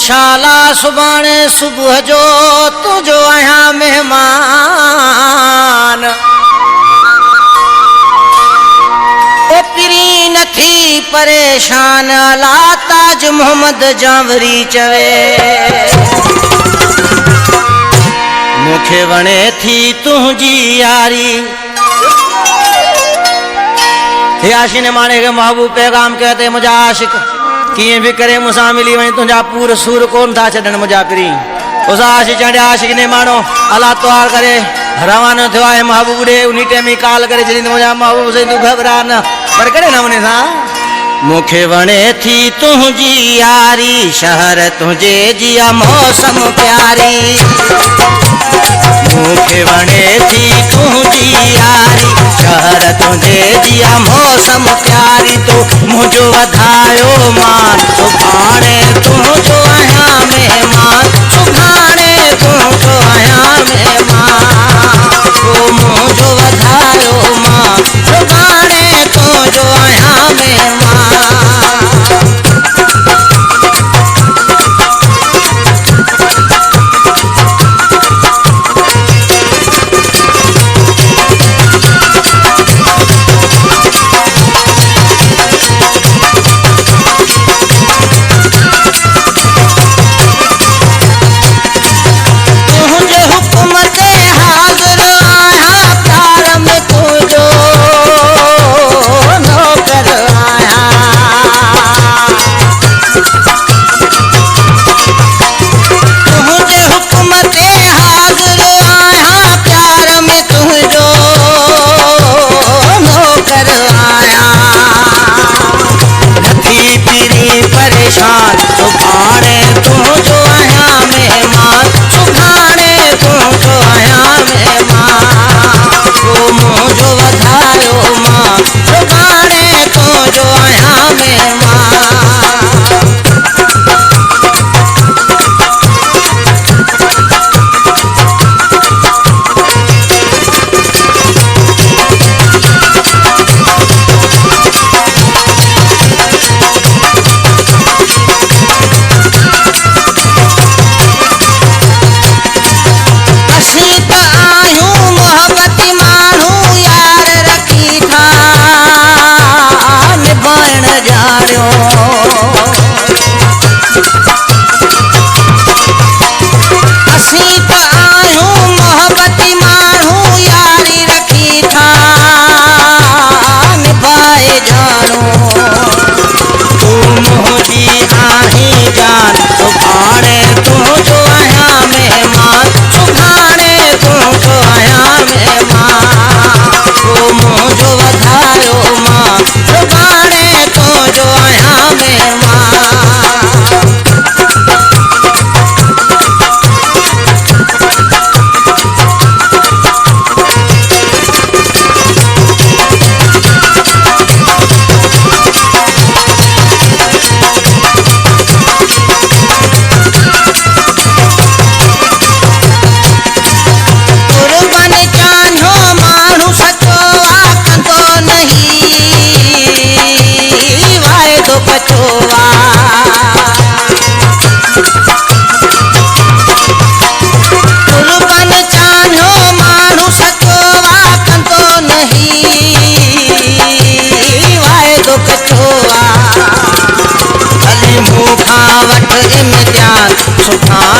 शाला सुबाणे सुबह जो तुझो आया मेहमान ओ पिरी नथी परेशान अला ताज मोहम्मद जावरी चवे मुखे वणे थी तुझी यारी हे आशिने माने के महबूब पैगाम कहते मुझा आशिक किए भी करे मुसा मिली वही तुझा पूर सूर कौन था छड़न मुझा पिरी उस आशिक चढ़े आशिक ने मानो अल्लाह तौर करे रवानो थियो है महबूब रे उन्हीं टाइम कॉल करे जल्दी मुझा महबूब से तू घबरा न पर करे ना उन्हें था मुखे वणे थी तुझी यारी शहर तुझे जिया मौसम प्यारी मुखे वणे थी तुझी यारी शहर तुझे जिया मौसम प्यारी तो मुझो वधायो मान सुभाणे तुझो आया मेहमान सुभाणे तुझो आया मेहमान तो मुझो वधायो मान सुभाणे तुझो आया मेहमान सुभाणे तुझो आया मेहमान सुभाणे तुझो आया मेहमान तो मुझो वधायो मान सुभाणे तुझो आया मेहमान सुभाणे